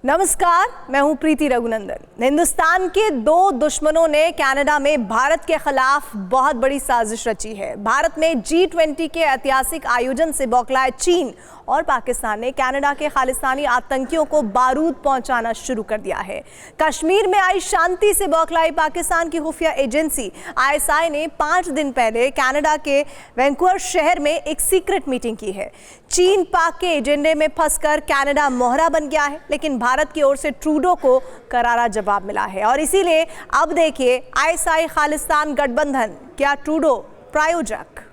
नमस्कार, मैं हूं प्रीति रघुनंदन। हिंदुस्तान के दो दुश्मनों ने कनाडा में भारत के खिलाफ बहुत बड़ी साजिश रची है। भारत में G20 के ऐतिहासिक आयोजन से बौखलाए चीन और पाकिस्तान ने कनाडा के खालिस्तानी आतंकियों को बारूद पहुंचाना शुरू कर दिया है। कश्मीर में आई शांति से बौखलाई पाकिस्तान की खुफिया एजेंसी ISI ने 5 दिन पहले कनाडा के वैंकूवर शहर में एक सीक्रेट मीटिंग की है। चीन पाक के एजेंडे में फंसकर कनाडा मोहरा बन गया है, लेकिन भारत की ओर से ट्रूडो को करारा जवाब मिला है और इसीलिए अब देखिए ISI खालिस्तान गठबंधन क्या ट्रूडो प्रायोजक।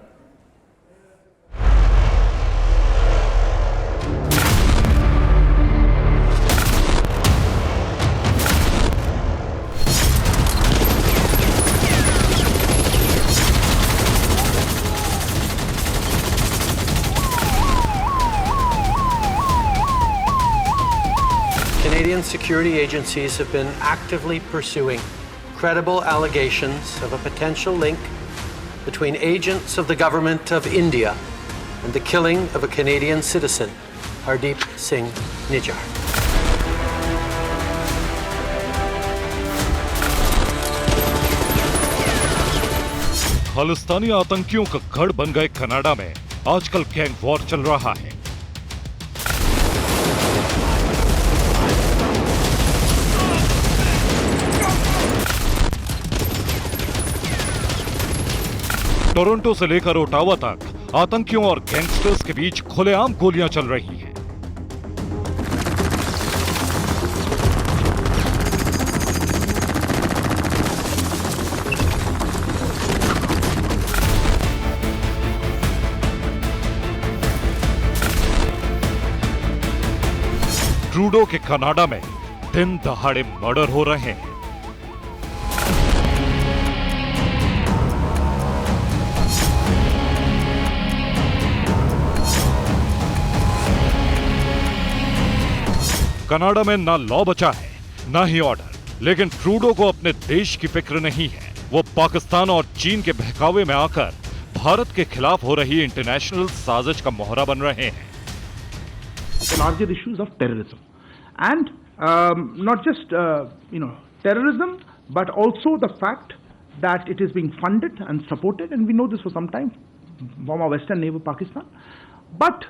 Canadian security agencies have been actively pursuing credible allegations of a potential link between agents of the government of India and the killing of a Canadian citizen, Hardeep Singh Nijjar. Khalistani आतंकियों का गढ़ बन गए Canada में आजकल gang war चल रहा है। टोरंटो से लेकर ओटावा तक आतंकियों और गैंगस्टर्स के बीच खुलेआम गोलियां चल रही हैं। ट्रूडो के कनाडा में दिन दहाड़े मर्डर हो रहे हैं। कनाडा में ना लॉ बचा है ना ही ऑर्डर, लेकिन ट्रूडो को अपने देश की फिक्र नहीं है। वो पाकिस्तान और चीन के बहकावे में आकर भारत के खिलाफ हो रही इंटरनेशनल साजिश का मोहरा बन रहे हैं। The larger issues of terrorism and not just terrorism, but also the fact that it is being funded and supported, and we know this for some time from our western neighbor Pakistan. But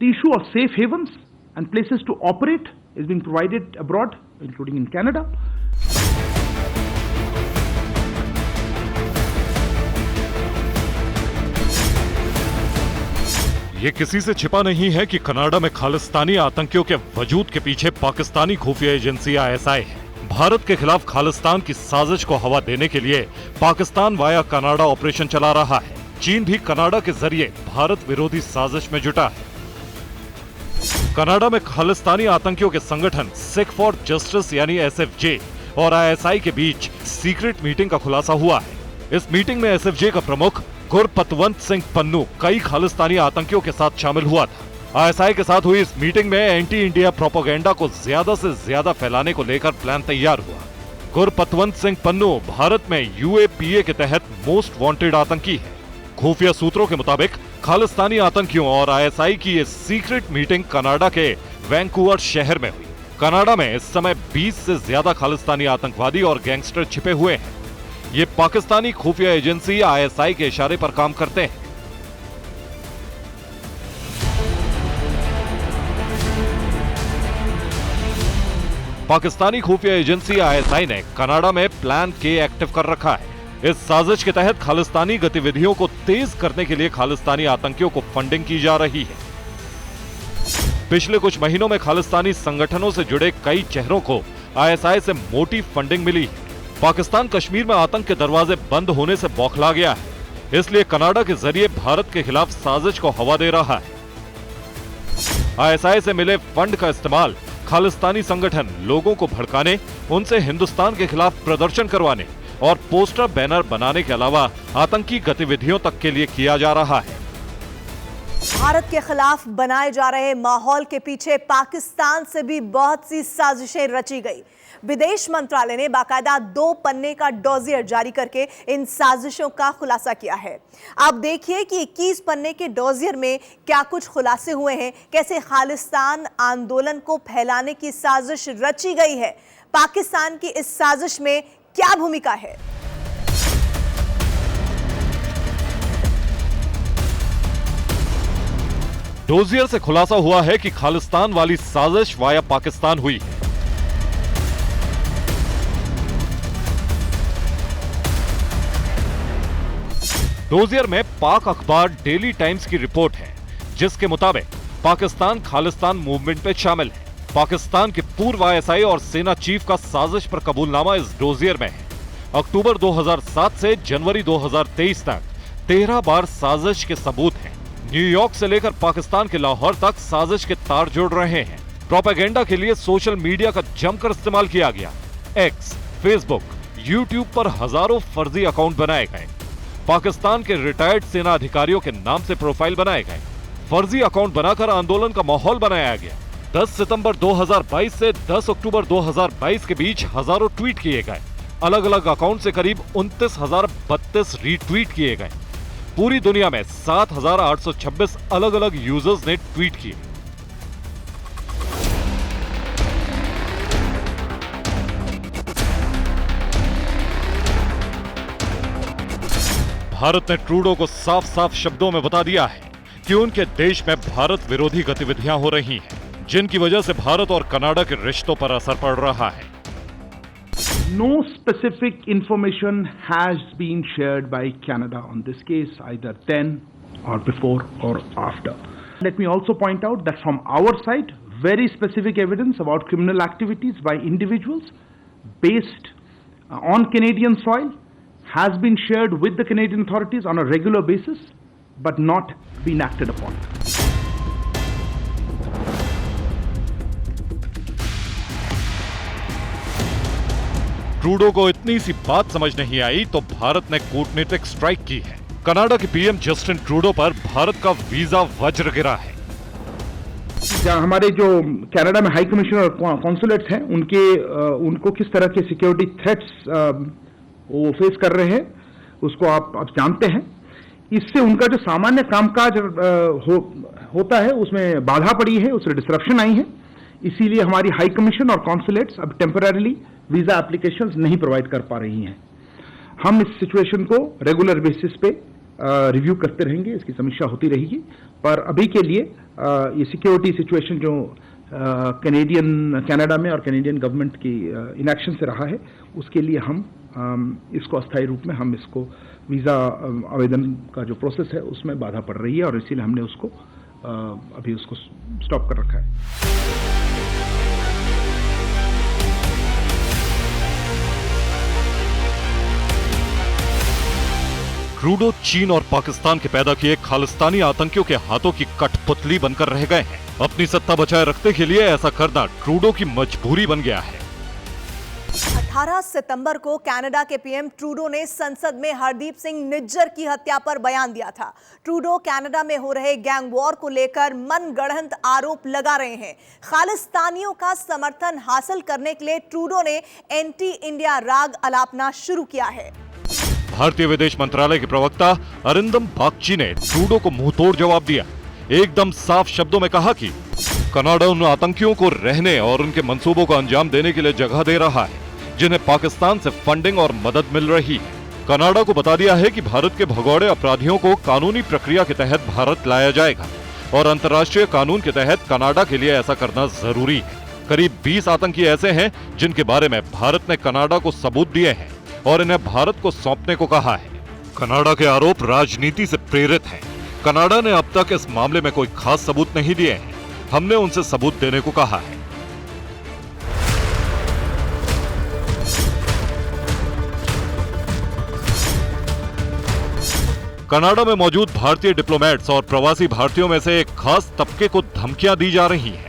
the issue of safe havens and places to operate is being provided abroad, including in Canada. ये किसी से छिपा नहीं है कि Canada में खालिस्तानी आतंकियों के वजूद के पीछे पाकिस्तानी खुफिया एजेंसी ISI है। भारत के खिलाफ खालिस्तान की साजिश को हवा देने के लिए पाकिस्तान वाया कनाडा ऑपरेशन चला रहा है। चीन भी कनाडा के जरिए भारत विरोधी साजिश में जुटा है। कनाडा में खालिस्तानी आतंकियों के संगठन सिख फॉर जस्टिस यानी SFJ और ISI के बीच सीक्रेट मीटिंग का खुलासा हुआ है। इस मीटिंग में SFJ का प्रमुख गुरपतवंत सिंह पन्नू कई खालिस्तानी आतंकियों के साथ शामिल हुआ था। ISI के साथ हुई इस मीटिंग में एंटी इंडिया प्रोपेगेंडा को ज्यादा से ज्यादा फैलाने को लेकर प्लान तैयार हुआ। गुरपतवंत सिंह पन्नू भारत में UAPA के तहत मोस्ट वांटेड आतंकी है। खुफिया सूत्रों के मुताबिक खालिस्तानी आतंकियों और ISI की ये सीक्रेट मीटिंग कनाडा के वैंकूवर शहर में हुई। कनाडा में इस समय 20 से ज्यादा खालिस्तानी आतंकवादी और गैंगस्टर छिपे हुए हैं। ये पाकिस्तानी खुफिया एजेंसी ISI के इशारे पर काम करते हैं। पाकिस्तानी खुफिया एजेंसी ISI ने कनाडा में प्लान K एक्टिव कर रखा है। इस साजिश के तहत खालिस्तानी गतिविधियों को तेज करने के लिए खालिस्तानी आतंकियों को फंडिंग की जा रही है। पिछले कुछ महीनों में खालिस्तानी संगठनों से जुड़े कई चेहरों को ISI से मोटी फंडिंग मिली है। पाकिस्तान कश्मीर में आतंक के दरवाजे बंद होने से बौखला गया है, इसलिए कनाडा के जरिए भारत के खिलाफ साजिश को हवा दे रहा है। ISI से मिले फंड का इस्तेमाल खालिस्तानी संगठन लोगों को भड़काने, उनसे हिंदुस्तान के खिलाफ प्रदर्शन करवाने और पोस्टर बैनर बनाने के अलावा आतंकी गतिविधियों तक के लिए किया जा रहा है। भारत के खिलाफ बनाए जा रहे माहौल के पीछे पाकिस्तान से भी बहुत सी साजिशें रची गई। विदेश मंत्रालय ने बाकायदा 2 पन्ने का डोजियर जारी करके इन साजिशों का खुलासा किया है। आप देखिए कि 21 पन्ने के डोजियर में क्या कुछ खुलासे हुए हैं, कैसे खालिस्तान आंदोलन को फैलाने की साजिश रची गई है, पाकिस्तान की इस साजिश में क्या भूमिका है। डोजियर से खुलासा हुआ है कि खालिस्तान वाली साजिश वाया पाकिस्तान हुई है। डोजियर में पाक अखबार डेली टाइम्स की रिपोर्ट है, जिसके मुताबिक पाकिस्तान खालिस्तान मूवमेंट में शामिल है। पाकिस्तान के पूर्व आईएसआई और सेना चीफ का साजिश पर कबूलनामा इस डोजियर में है। अक्टूबर 2007 से जनवरी 2023 तक 13 बार साजिश के सबूत हैं। न्यूयॉर्क से लेकर पाकिस्तान के लाहौर तक साजिश के तार जुड़ रहे हैं। प्रोपेगेंडा के लिए सोशल मीडिया का जमकर इस्तेमाल किया गया। एक्स, फेसबुक, यूट्यूब पर हजारों फर्जी अकाउंट बनाए गए। पाकिस्तान के रिटायर्ड सेना अधिकारियों के नाम से प्रोफाइल बनाए गए। फर्जी अकाउंट बनाकर आंदोलन का माहौल बनाया गया। 10 सितंबर 2022 से 10 अक्टूबर 2022 के बीच हजारों ट्वीट किए गए। अलग अलग अकाउंट से करीब 29,032 रीट्वीट किए गए। पूरी दुनिया में 7,826 अलग अलग यूजर्स ने ट्वीट किए। भारत ने ट्रूडो को साफ साफ शब्दों में बता दिया है कि उनके देश में भारत विरोधी गतिविधियां हो रही हैं, जिनकी वजह से भारत और कनाडा के रिश्तों पर असर पड़ रहा है। No specific information has been shared by Canada on this case, either then or before or after. Let me also point out that from our side, very specific evidence about criminal activities by individuals based on Canadian soil has been shared with the Canadian authorities on a regular basis, but not been acted upon. Trudeau को इतनी सी बात समझ नहीं आई तो भारत ने कूटनीतिक strike की है। कनाडा के पीएम जस्टिन ट्रूडो पर भारत का वीजा वज्र गिरा है। हमारे जो कनाडा में हाई कमिश्नर और कॉन्सुलेट्स हैं, उनको किस तरह के सिक्योरिटी थ्रेट्स वो फेस कर रहे हैं, उसको आप जानते हैं। इससे उनका जो सामान्य कामकाज होता है उसमें बाधा पड़ी है, उसमें डिसरप्शन आई है। इसीलिए हमारी हाई कमीशन और कॉन्सुलेट्स अब टेम्पररीली वीजा एप्लीकेशंस नहीं प्रोवाइड कर पा रही हैं। हम इस सिचुएशन को रेगुलर बेसिस पे रिव्यू करते रहेंगे, इसकी समीक्षा होती रहेगी। पर अभी के लिए ये सिक्योरिटी सिचुएशन जो कनाडा में और कैनेडियन गवर्नमेंट की इनएक्शन से रहा है, उसके लिए हम इसको अस्थायी रूप में हम इसको वीजा आवेदन का जो प्रोसेस है उसमें बाधा पड़ रही है और इसीलिए हमने उसको अभी उसको स्टॉप कर रखा है। ट्रूडो चीन और पाकिस्तान के पैदा किए खालिस्तानी आतंकियों के हाथों की कठपुतली बनकर रह गए हैं। अपनी सत्ता बचाए रखने के लिए ऐसा करना ट्रूडो की मजबूरी बन गया है। 18 सितंबर को कनाडा के पीएम ट्रूडो ने संसद में हरदीप सिंह निज्जर की हत्या पर बयान दिया था। ट्रूडो कनाडा में हो रहे गैंग वॉर को लेकर मनगढ़ंत आरोप लगा रहे हैं। खालिस्तानियों का समर्थन हासिल करने के लिए ट्रूडो ने एंटी इंडिया राग अलापना शुरू किया है। भारतीय विदेश मंत्रालय के प्रवक्ता अरिंदम बागची ने ट्रूडो को मुंहतोड़ जवाब दिया। एकदम साफ शब्दों में कहा कि कनाडा उन आतंकियों को रहने और उनके मंसूबों को अंजाम देने के लिए जगह दे रहा है जिन्हें पाकिस्तान से फंडिंग और मदद मिल रही है। कनाडा को बता दिया है कि भारत के भगोड़े अपराधियों को कानूनी प्रक्रिया के तहत भारत लाया जाएगा और अंतर्राष्ट्रीय कानून के तहत कनाडा के लिए ऐसा करना जरूरी है। करीब 20 आतंकी ऐसे हैं जिनके बारे में भारत ने कनाडा को सबूत दिए हैं और इन्हें भारत को सौंपने को कहा है। कनाडा के आरोप राजनीति से प्रेरित हैं। कनाडा ने अब तक इस मामले में कोई खास सबूत नहीं दिए हैं। हमने उनसे सबूत देने को कहा है। कनाडा में मौजूद भारतीय डिप्लोमेट्स और प्रवासी भारतीयों में से एक खास तबके को धमकियां दी जा रही हैं।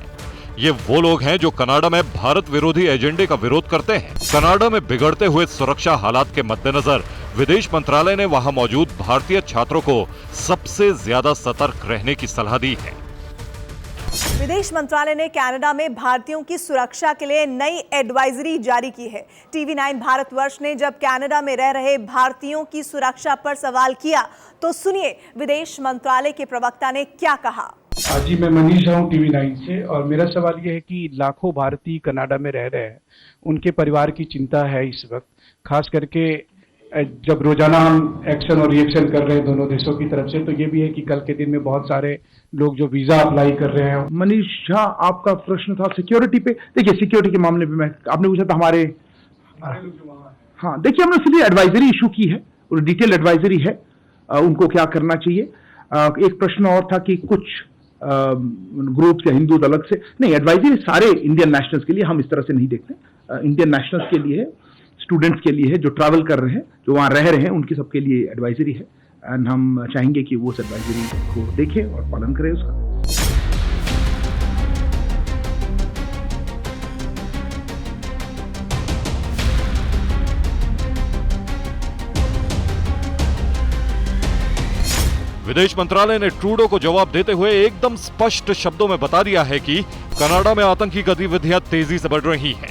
ये वो लोग हैं जो कनाडा में भारत विरोधी एजेंडे का विरोध करते हैं। कनाडा में बिगड़ते हुए सुरक्षा हालात के मद्देनजर विदेश मंत्रालय ने वहां मौजूद भारतीय छात्रों को सबसे ज्यादा सतर्क रहने की सलाह दी है। विदेश मंत्रालय ने कनाडा में भारतीयों की सुरक्षा के लिए नई एडवाइजरी जारी की है। टीवी 9 भारतवर्ष ने जब कनाडा में रह रहे भारतीयों की सुरक्षा पर सवाल किया तो सुनिए विदेश मंत्रालय के प्रवक्ता ने क्या कहा। जी, मैं मनीष हूँ टीवी 9 से, और मेरा सवाल ये है कि लाखों भारतीय कनाडा में रह रहे हैं, उनके परिवार की चिंता है इस वक्त, खास करके जब रोजाना हम एक्शन और रिएक्शन कर रहे हैं दोनों देशों की तरफ से, तो ये भी है कि कल के दिन में बहुत सारे लोग जो वीजा अप्लाई कर रहे हैं। मनीष झा, आपका प्रश्न था सिक्योरिटी पे। देखिए, सिक्योरिटी के मामले में आपने पूछा था हमारे हाँ, देखिए, हमने सीधी एडवाइजरी इशू की है और डिटेल एडवाइजरी है उनको क्या करना चाहिए। एक प्रश्न और था कि कुछ ग्रुप्स या हिंदू अलग से नहीं, एडवाइजरी सारे इंडियन नेशनल्स के लिए, हम इस तरह से नहीं देखते। इंडियन नेशनल्स के लिए है, स्टूडेंट्स के लिए है, जो ट्रैवल कर रहे हैं, जो वहाँ रह रहे हैं, उनके सबके लिए एडवाइजरी है। एंड हम चाहेंगे कि वो उस एडवाइजरी को देखें और पालन करें उसका। विदेश मंत्रालय ने ट्रूडो को जवाब देते हुए एकदम स्पष्ट शब्दों में बता दिया है कि कनाडा में आतंकी गतिविधियां तेजी से बढ़ रही हैं।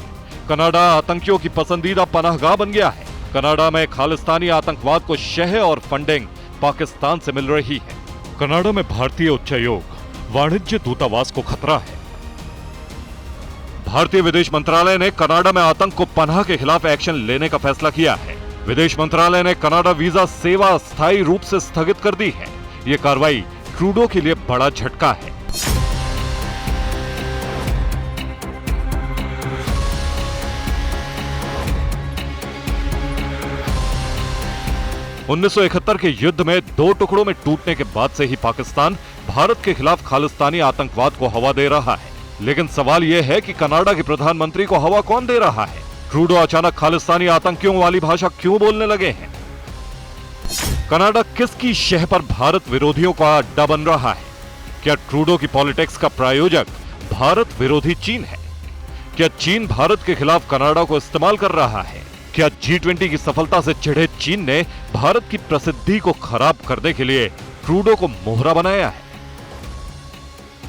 कनाडा आतंकियों की पसंदीदा पनाहगाह बन गया है। कनाडा में खालिस्तानी आतंकवाद को शह और फंडिंग पाकिस्तान से मिल रही है। कनाडा में भारतीय उच्चायोग वाणिज्य दूतावास को खतरा है। भारतीय विदेश मंत्रालय ने कनाडा में आतंक को पनाह के खिलाफ एक्शन लेने का फैसला किया है। विदेश मंत्रालय ने कनाडा वीजा सेवा अस्थायी रूप से स्थगित कर दी है। ये कार्रवाई ट्रूडो के लिए बड़ा झटका है। उन्नीस सौ 71 के युद्ध में दो टुकड़ों में टूटने के बाद से ही पाकिस्तान भारत के खिलाफ खालिस्तानी आतंकवाद को हवा दे रहा है। लेकिन सवाल यह है कि कनाडा के प्रधानमंत्री को हवा कौन दे रहा है? ट्रूडो अचानक खालिस्तानी आतंकियों वाली भाषा क्यों बोलने लगे हैं? कनाडा किसकी शह पर भारत विरोधियों का अड्डा बन रहा है? क्या ट्रूडो की पॉलिटिक्स का प्रायोजक भारत विरोधी चीन है? क्या चीन भारत के खिलाफ कनाडा को इस्तेमाल कर रहा है? क्या G20 की सफलता से चिढ़े चीन ने भारत की प्रसिद्धि को खराब करने के लिए ट्रूडो को मोहरा बनाया है?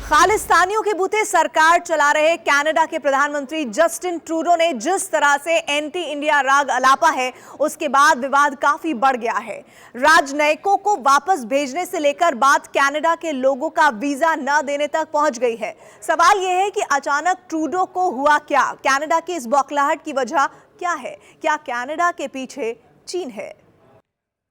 खालिस्तानियों के बूते सरकार चला रहे कनाडा के प्रधानमंत्री जस्टिन ट्रूडो ने जिस तरह से एंटी इंडिया राग अलापा है, उसके बाद विवाद काफी बढ़ गया है। राजनयिकों को वापस भेजने से लेकर बात कनाडा के लोगों का वीजा न देने तक पहुंच गई है। सवाल यह है कि अचानक ट्रूडो को हुआ क्या? कनाडा की इस बौखलाहट की वजह क्या है? क्या कनाडा के पीछे चीन है?